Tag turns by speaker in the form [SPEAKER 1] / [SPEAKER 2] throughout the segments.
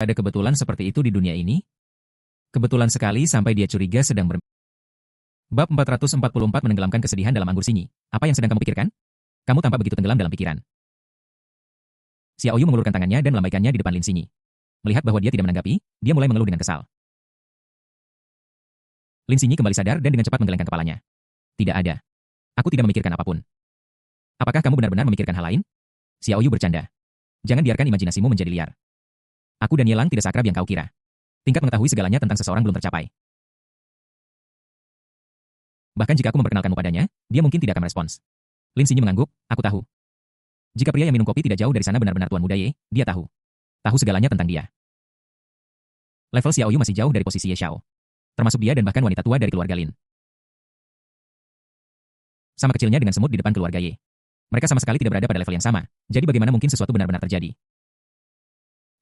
[SPEAKER 1] Ada kebetulan seperti itu di dunia ini? Kebetulan sekali sampai dia curiga sedang Bab 444 menenggelamkan kesedihan dalam anggur sinyi. Apa yang sedang kamu pikirkan? Kamu tampak begitu tenggelam dalam pikiran. Xiaoyu mengulurkan tangannya dan melambaikannya di depan Lin Xinyi. Melihat bahwa dia tidak menanggapi, dia mulai mengeluh dengan kesal. Lin Xinyi kembali sadar dan dengan cepat menggelengkan kepalanya. Tidak ada. Aku tidak memikirkan apapun. Apakah kamu benar-benar memikirkan hal lain? Xiaoyu bercanda. Jangan biarkan imajinasimu menjadi liar. Aku dan Yelang tidak seakrab yang kau kira. Tingkat mengetahui segalanya tentang seseorang belum tercapai. Bahkan jika aku memperkenalkanmu padanya, dia mungkin tidak akan merespons. Lin Xinyi mengangguk, aku tahu. Jika pria yang minum kopi tidak jauh dari sana benar-benar tuan muda Ye, dia tahu. Tahu segalanya tentang dia. Level Xiaoyu masih jauh dari posisi Ye Xiao. Termasuk dia dan bahkan wanita tua dari keluarga Lin. Sama kecilnya dengan semut di depan keluarga Ye. Mereka sama sekali tidak berada pada level yang sama, jadi bagaimana mungkin sesuatu benar-benar terjadi?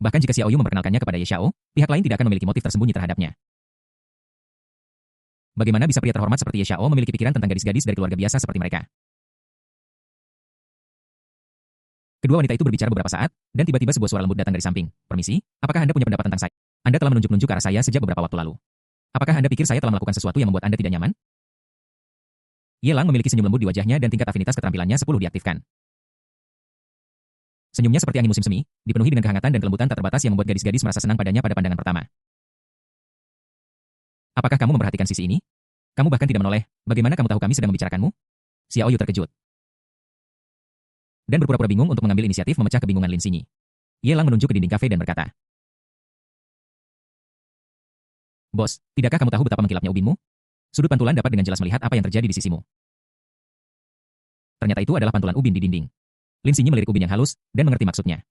[SPEAKER 1] Bahkan jika Xiaoyu memperkenalkannya kepada Ye Xiao, pihak lain tidak akan memiliki motif tersembunyi terhadapnya. Bagaimana bisa pria terhormat seperti Ye Xiao memiliki pikiran tentang gadis-gadis dari keluarga biasa seperti mereka? Kedua wanita itu berbicara beberapa saat, dan tiba-tiba sebuah suara lembut datang dari samping. Permisi, apakah Anda punya pendapat tentang saya? Anda telah menunjuk-nunjuk ke arah saya sejak beberapa waktu lalu. Apakah Anda pikir saya telah melakukan sesuatu yang membuat Anda tidak nyaman? Yelang memiliki senyum lembut di wajahnya dan tingkat afinitas keterampilannya 10 diaktifkan. Senyumnya seperti angin musim semi, dipenuhi dengan kehangatan dan kelembutan tak terbatas yang membuat gadis-gadis merasa senang padanya pada pandangan pertama. Apakah kamu memperhatikan sisi ini? Kamu bahkan tidak menoleh, bagaimana kamu tahu kami sedang membicarakanmu? Xiaoyu terkejut. Dan berpura-pura bingung untuk mengambil inisiatif memecah kebingungan Lin Xinyi. Yelang menunjuk ke dinding kafe dan berkata, Bos, tidakkah kamu tahu betapa mengkilapnya ubinmu? Sudut pantulan dapat dengan jelas melihat apa yang terjadi di sisimu. Ternyata itu adalah pantulan ubin di dinding. Lin Xinyi melirik ubin yang halus, dan mengerti maksudnya.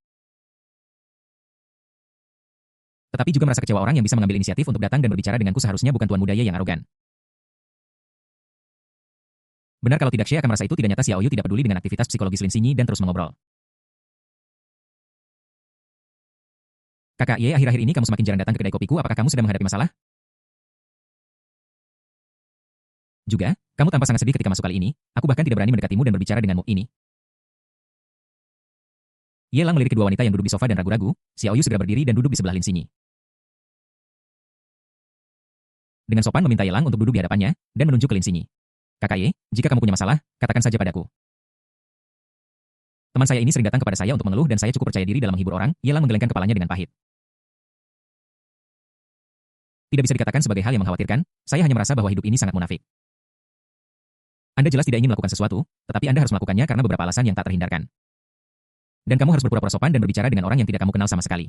[SPEAKER 1] Tetapi juga merasa kecewa orang yang bisa mengambil inisiatif untuk datang dan berbicara denganku seharusnya bukan tuan muda Ye yang arogan. Benar kalau tidak Xie akan merasa itu tidak nyata Xiaoyu tidak peduli dengan aktivitas psikologis Lin Xinyi dan terus mengobrol. Kakak Ye, akhir-akhir ini kamu semakin jarang datang ke kedai kopiku, apakah kamu sedang menghadapi masalah? Juga, kamu tampak sangat sedih ketika masuk kali ini, aku bahkan tidak berani mendekatimu dan berbicara denganmu ini. Yelang melirik kedua wanita yang duduk di sofa dan ragu-ragu, Xiaoyu segera berdiri dan duduk di sebelah Lin Xinyi. Dengan sopan meminta Yelang untuk duduk di hadapannya, dan menunjuk ke Lin Xinyi. Kakak Ye, jika kamu punya masalah, katakan saja padaku. Teman saya ini sering datang kepada saya untuk mengeluh dan saya cukup percaya diri dalam menghibur orang, Yelang menggelengkan kepalanya dengan pahit. Tidak bisa dikatakan sebagai hal yang mengkhawatirkan, saya hanya merasa bahwa hidup ini sangat munafik. Anda jelas tidak ingin melakukan sesuatu, tetapi Anda harus melakukannya karena beberapa alasan yang tak terhindarkan. Dan kamu harus berpura-pura sopan dan berbicara dengan orang yang tidak kamu kenal sama sekali.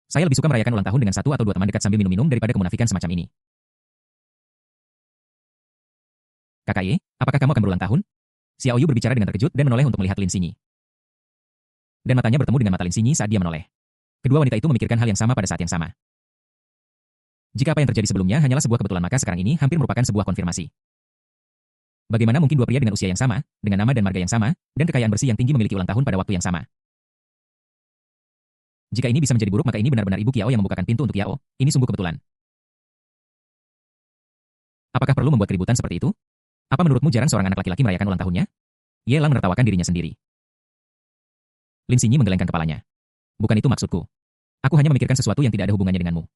[SPEAKER 1] Saya lebih suka merayakan ulang tahun dengan 1 atau 2 teman dekat sambil minum-minum daripada kemunafikan semacam ini. Kakak Ye, apakah kamu akan berulang tahun? Xiaoyu berbicara dengan terkejut dan menoleh untuk melihat Lin Xinyi. Dan matanya bertemu dengan mata Lin Xinyi saat dia menoleh. Kedua wanita itu memikirkan hal yang sama pada saat yang sama. Jika apa yang terjadi sebelumnya hanyalah sebuah kebetulan maka sekarang ini hampir merupakan sebuah konfirmasi. Bagaimana mungkin dua pria dengan usia yang sama, dengan nama dan marga yang sama, dan kekayaan bersih yang tinggi memiliki ulang tahun pada waktu yang sama? Jika ini bisa menjadi buruk maka ini benar-benar Ibu Qiao yang membukakan pintu untuk Yao, ini sungguh kebetulan. Apakah perlu membuat keributan seperti itu? Apa menurutmu jarang seorang anak laki-laki merayakan ulang tahunnya? Yelang menertawakan dirinya sendiri. Lin Xinyi menggelengkan kepalanya. Bukan itu maksudku. Aku hanya memikirkan sesuatu yang tidak ada hubungannya denganmu.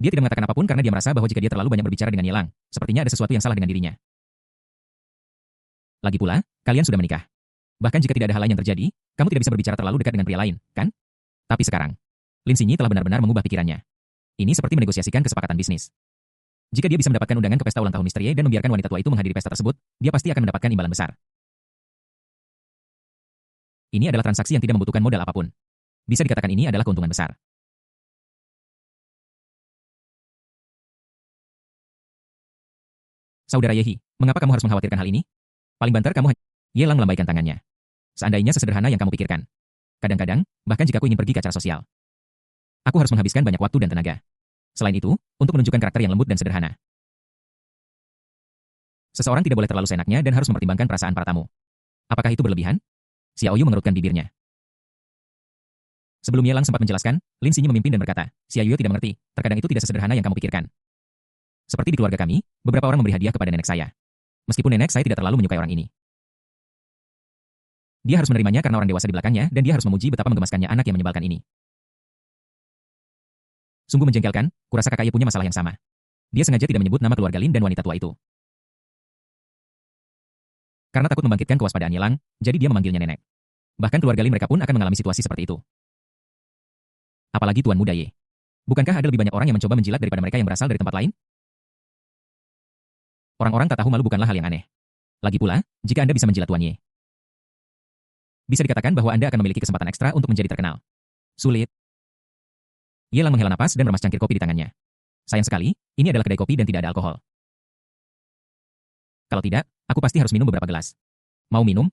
[SPEAKER 1] Dia tidak mengatakan apapun karena dia merasa bahwa jika dia terlalu banyak berbicara dengan Yelang, sepertinya ada sesuatu yang salah dengan dirinya. Lagi pula, kalian sudah menikah. Bahkan jika tidak ada hal lain yang terjadi, kamu tidak bisa berbicara terlalu dekat dengan pria lain, kan? Tapi sekarang, Lin Xinyi telah benar-benar mengubah pikirannya. Ini seperti menegosiasikan kesepakatan bisnis. Jika dia bisa mendapatkan undangan ke pesta ulang tahun Mr. Ye dan membiarkan wanita tua itu menghadiri pesta tersebut, dia pasti akan mendapatkan imbalan besar. Ini adalah transaksi yang tidak membutuhkan modal apapun. Bisa dikatakan ini adalah keuntungan besar. Saudara Yehi, mengapa kamu harus mengkhawatirkan hal ini? Paling banter kamu hanya... Yelang melambaikan tangannya. Seandainya sesederhana yang kamu pikirkan. Kadang-kadang, bahkan jika aku ingin pergi ke acara sosial, aku harus menghabiskan banyak waktu dan tenaga. Selain itu, untuk menunjukkan karakter yang lembut dan sederhana. Seseorang tidak boleh terlalu seenaknya dan harus mempertimbangkan perasaan para tamu. Apakah itu berlebihan? Xiaoyu mengerutkan bibirnya. Sebelum Yelang sempat menjelaskan, Lin Xinyi memimpin dan berkata, Xiaoyu tidak mengerti, terkadang itu tidak sesederhana yang kamu pikirkan. Seperti di keluarga kami, beberapa orang memberi hadiah kepada nenek saya. Meskipun nenek saya tidak terlalu menyukai orang ini. Dia harus menerimanya karena orang dewasa di belakangnya dan dia harus memuji betapa menggemaskannya anak yang menyebalkan ini. Sungguh menjengkelkan, kurasa kakak Ye punya masalah yang sama. Dia sengaja tidak menyebut nama keluarga Lin dan wanita tua itu. Karena takut membangkitkan kewaspadaan Yelang, jadi dia memanggilnya nenek. Bahkan keluarga Lin mereka pun akan mengalami situasi seperti itu. Apalagi Tuan Muda Ye. Bukankah ada lebih banyak orang yang mencoba menjilat daripada mereka yang berasal dari tempat lain? Orang-orang tak tahu malu bukanlah hal yang aneh. Lagi pula, jika Anda bisa menjilat Tuan Ye, bisa dikatakan bahwa Anda akan memiliki kesempatan ekstra untuk menjadi terkenal. Sulit. Yelang menghela napas dan meremas cangkir kopi di tangannya. Sayang sekali, ini adalah kedai kopi dan tidak ada alkohol. Kalau tidak, aku pasti harus minum beberapa gelas. Mau minum?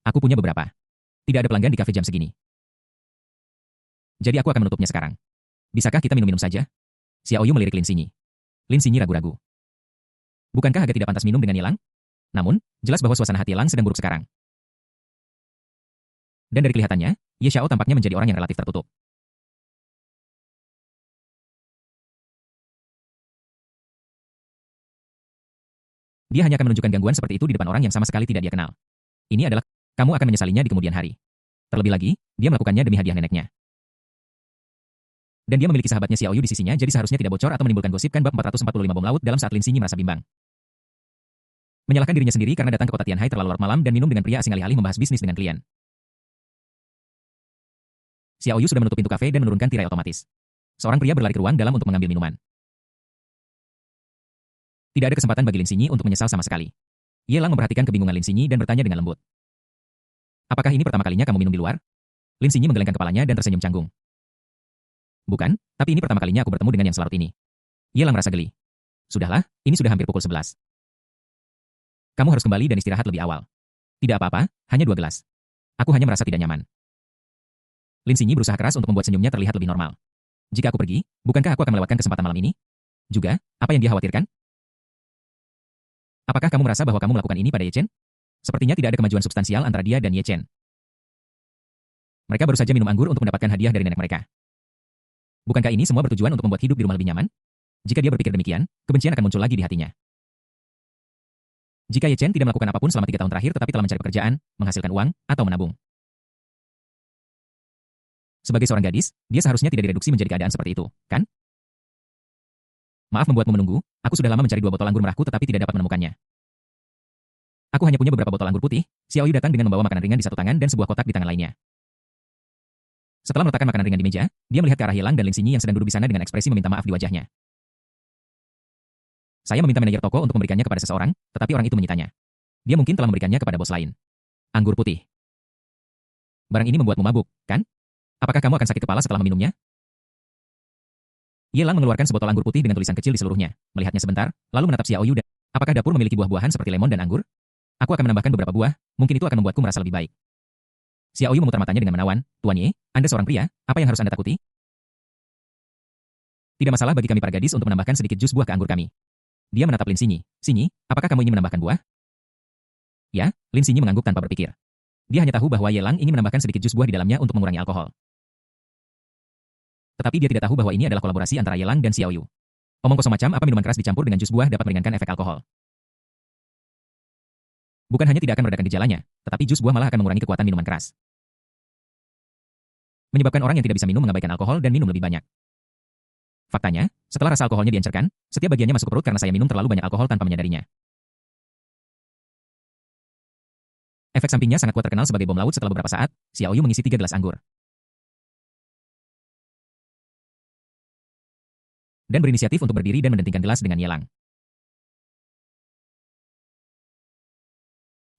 [SPEAKER 1] Aku punya beberapa. Tidak ada pelanggan di kafe jam segini. Jadi aku akan menutupnya sekarang. Bisakah kita minum-minum saja? Xiao Yu melirik Lin Xinyi. Lin Xinyi ragu-ragu. Bukankah agak tidak pantas minum dengan Yelang? Namun, jelas bahwa suasana hati Yelang sedang buruk sekarang. Dan dari kelihatannya, Ye Xiao tampaknya menjadi orang yang relatif tertutup. Dia hanya akan menunjukkan gangguan seperti itu di depan orang yang sama sekali tidak dia kenal. Ini adalah, kamu akan menyesalinya di kemudian hari. Terlebih lagi, dia melakukannya demi hadiah neneknya. Dan dia memiliki sahabatnya Xiao Yu di sisinya, jadi seharusnya tidak bocor atau menimbulkan gosip kan bab 445 bom laut dalam saat Lin Xinyi merasa bimbang. Menyalahkan dirinya sendiri karena datang ke kota Tianhai terlalu larut malam dan minum dengan pria asing alih-alih membahas bisnis dengan klien. Xiao Yu sudah menutup pintu kafe dan menurunkan tirai otomatis. Seorang pria berlari ke ruang dalam untuk mengambil minuman. Tidak ada kesempatan bagi Lin Xinyi untuk menyesal sama sekali. Ye Lang memperhatikan kebingungan Lin Xinyi dan bertanya dengan lembut. Apakah ini pertama kalinya kamu minum di luar? Lin Xinyi menggelengkan kepalanya dan tersenyum canggung. Bukan, tapi ini pertama kalinya aku bertemu dengan yang selarut ini. Ye Lang merasa geli. Sudahlah, ini sudah hampir pukul 11. Kamu harus kembali dan istirahat lebih awal. Tidak apa-apa, hanya 2 gelas. Aku hanya merasa tidak nyaman. Lin Xinyi berusaha keras untuk membuat senyumnya terlihat lebih normal. Jika aku pergi, bukankah aku akan melewatkan kesempatan malam ini? Juga, apa yang dia khawatirkan? Apakah kamu merasa bahwa kamu melakukan ini pada Ye Chen? Sepertinya tidak ada kemajuan substansial antara dia dan Ye Chen. Mereka baru saja minum anggur untuk mendapatkan hadiah dari nenek mereka. Bukankah ini semua bertujuan untuk membuat hidup di rumah lebih nyaman? Jika dia berpikir demikian, kebencian akan muncul lagi di hatinya. Jika Ye Chen tidak melakukan apapun selama 3 tahun terakhir tetapi telah mencari pekerjaan, menghasilkan uang, atau menabung. Sebagai seorang gadis, dia seharusnya tidak direduksi menjadi keadaan seperti itu, kan? Maaf membuatmu menunggu, aku sudah lama mencari 2 botol anggur merahku tetapi tidak dapat menemukannya. Aku hanya punya beberapa botol anggur putih. Xiao Yu datang dengan membawa makanan ringan di satu tangan dan sebuah kotak di tangan lainnya. Setelah meletakkan makanan ringan di meja, dia melihat ke arah Ye Lang dan Lin Xinyi yang sedang duduk di sana dengan ekspresi meminta maaf di wajahnya. Saya meminta manajer toko untuk memberikannya kepada seseorang, tetapi orang itu menyitanya. Dia mungkin telah memberikannya kepada bos lain. Anggur putih. Barang ini membuatmu mabuk, kan? Apakah kamu akan sakit kepala setelah meminumnya? Ye Lang mengeluarkan sebotol anggur putih dengan tulisan kecil di seluruhnya, melihatnya sebentar, lalu menatap Xiao Yu dan, apakah dapur memiliki buah-buahan seperti lemon dan anggur? Aku akan menambahkan beberapa buah, mungkin itu akan membuatku merasa lebih baik. Xiao Yu memutar matanya dengan menawan, Tuan Ye, Anda seorang pria, apa yang harus Anda takuti? Tidak masalah bagi kami para gadis untuk menambahkan sedikit jus buah ke anggur kami. Dia menatap Lin Xinyi. Xinyi, apakah kamu ingin menambahkan buah? Ya, Lin Xinyi mengangguk tanpa berpikir. Dia hanya tahu bahwa Ye Lang ingin menambahkan sedikit jus buah di dalamnya untuk mengurangi alkohol. Tetapi dia tidak tahu bahwa ini adalah kolaborasi antara Ye Lang dan Xiao Yu. Omong kosong macam apa minuman keras dicampur dengan jus buah dapat meringankan efek alkohol. Bukan hanya tidak akan meredakan gejalanya, tetapi jus buah malah akan mengurangi kekuatan minuman keras. Menyebabkan orang yang tidak bisa minum mengabaikan alkohol dan minum lebih banyak. Faktanya, setelah rasa alkoholnya diencerkan, setiap bagiannya masuk ke perut karena saya minum terlalu banyak alkohol tanpa menyadarinya. Efek sampingnya sangat kuat terkenal sebagai bom laut setelah beberapa saat, Xiao Yu mengisi 3 gelas anggur. Dan berinisiatif untuk berdiri dan mendentingkan gelas dengan Ye Lang.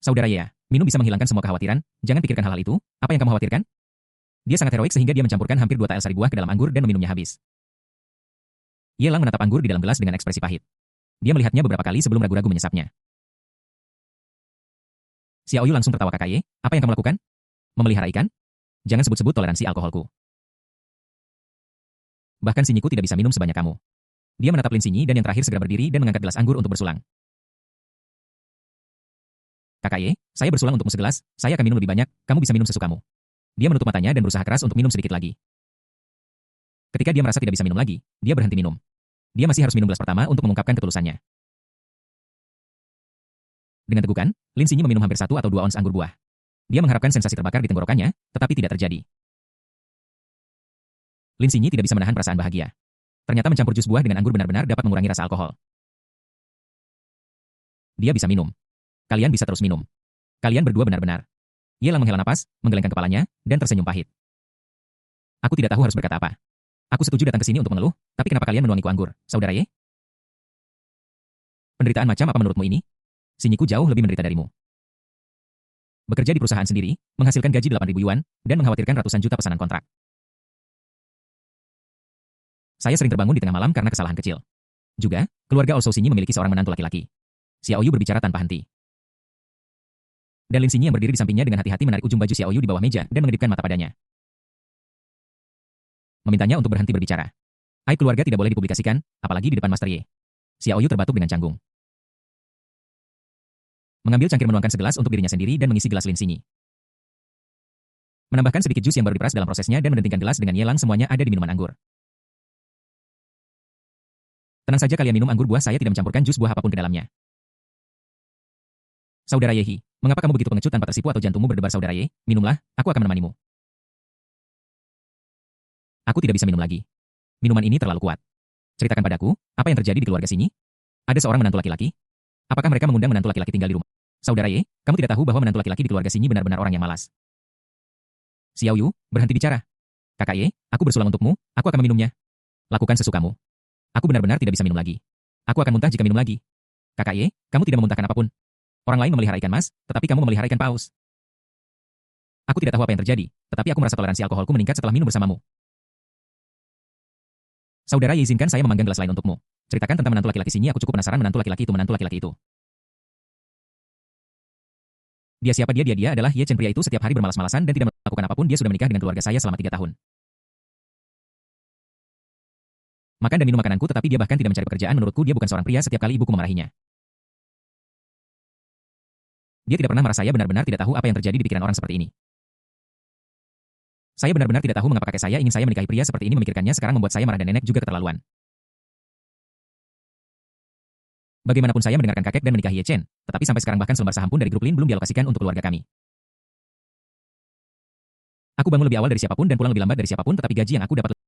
[SPEAKER 1] Saudara Ye, minum bisa menghilangkan semua kekhawatiran, jangan pikirkan hal-hal itu, apa yang kamu khawatirkan? Dia sangat heroik sehingga dia mencampurkan hampir 2 tael sari buah ke dalam anggur dan meminumnya habis. Ye Lang menatap anggur di dalam gelas dengan ekspresi pahit. Dia melihatnya beberapa kali sebelum ragu-ragu menyesapnya. Xiao Yu langsung tertawa kakak Ye, apa yang kamu lakukan? Memelihara ikan? Jangan sebut-sebut toleransi alkoholku. Bahkan Xinyiku tidak bisa minum sebanyak kamu. Dia menatap Lin Xinyi dan yang terakhir segera berdiri dan mengangkat gelas anggur untuk bersulang. Kakak Ye, saya bersulang untukmu segelas, saya akan minum lebih banyak, kamu bisa minum sesukamu. Dia menutup matanya dan berusaha keras untuk minum sedikit lagi. Ketika dia merasa tidak bisa minum lagi, dia berhenti minum. Dia masih harus minum gelas pertama untuk mengungkapkan ketulusannya. Dengan tegukan, Lin Xinyi meminum hampir 1 atau 2 ons anggur buah. Dia mengharapkan sensasi terbakar di tenggorokannya, tetapi tidak terjadi. Lin Xinyi tidak bisa menahan perasaan bahagia. Ternyata mencampur jus buah dengan anggur benar-benar dapat mengurangi rasa alkohol. Dia bisa minum. Kalian bisa terus minum. Kalian berdua benar-benar. Ye Lang menghela napas, menggelengkan kepalanya, dan tersenyum pahit. Aku tidak tahu harus berkata apa. Aku setuju datang ke sini untuk mengeluh, tapi kenapa kalian menuangiku anggur, saudara Ye? Penderitaan macam apa menurutmu ini? Sinyiku jauh lebih menderita darimu. Bekerja di perusahaan sendiri, menghasilkan gaji 8.000 yuan, dan mengkhawatirkan ratusan juta pesanan kontrak. Saya sering terbangun di tengah malam karena kesalahan kecil. Juga, keluarga Also Sinyi memiliki seorang menantu laki-laki. Xiao Yu berbicara tanpa henti. Dan Lin Sinyi yang berdiri di sampingnya dengan hati-hati menarik ujung baju Xiao Yu di bawah meja dan mengedipkan mata padanya. Memintanya untuk berhenti berbicara. Aib keluarga tidak boleh dipublikasikan, apalagi di depan Master Ye. Xiao Yu terbatuk dengan canggung. Mengambil cangkir menuangkan segelas untuk dirinya sendiri dan mengisi gelas Lin Sinyi. Menambahkan sedikit jus yang baru diperas dalam prosesnya dan mendentingkan gelas dengan Ye Lang semuanya ada di minuman anggur. Tenang saja kalian minum anggur buah saya tidak mencampurkan jus buah apapun ke dalamnya. Saudara Yehi, mengapa kamu begitu pengecut tanpa tersipu atau jantungmu berdebar saudara Ye? Minumlah, aku akan menemanimu. Aku tidak bisa minum lagi. Minuman ini terlalu kuat. Ceritakan padaku, apa yang terjadi di keluarga Sinyi? Ada seorang menantu laki-laki? Apakah mereka mengundang menantu laki-laki tinggal di rumah? Saudara Ye, kamu tidak tahu bahwa menantu laki-laki di keluarga Sinyi benar-benar orang yang malas. Xiao Yu, berhenti bicara. Kakak Ye, aku bersulang untukmu, aku akan meminumnya. Lakukan sesukamu. Aku benar-benar tidak bisa minum lagi. Aku akan muntah jika minum lagi. Kakak Ye, kamu tidak memuntahkan apapun. Orang lain memelihara ikan mas, tetapi kamu memelihara ikan paus. Aku tidak tahu apa yang terjadi, tetapi aku merasa toleransi alkoholku meningkat setelah minum bersamamu. Saudara Ye, izinkan saya memanggang gelas lain untukmu. Ceritakan tentang menantu laki-laki Sinyi, aku cukup penasaran menantu laki-laki itu. Dia siapa dia adalah Ye Chen, pria itu setiap hari bermalas-malasan dan tidak melakukan apapun. Dia sudah menikah dengan keluarga saya selama 3 tahun. Makan dan minum makananku, tetapi dia bahkan tidak mencari pekerjaan. Menurutku dia bukan seorang pria. Setiap kali ibuku memarahinya, dia tidak pernah marah. Saya benar-benar tidak tahu apa yang terjadi di pikiran orang seperti ini. Saya benar-benar tidak tahu mengapa kakek saya ingin saya menikahi pria seperti ini. Memikirkannya sekarang membuat saya marah dan nenek juga keterlaluan. Bagaimanapun saya mendengarkan kakek dan menikahi Ye Chen, tetapi sampai sekarang bahkan selembar saham pun dari grup Lin belum dialokasikan untuk keluarga kami. Aku bangun lebih awal dari siapapun dan pulang lebih lambat dari siapapun, tetapi gaji yang aku dapat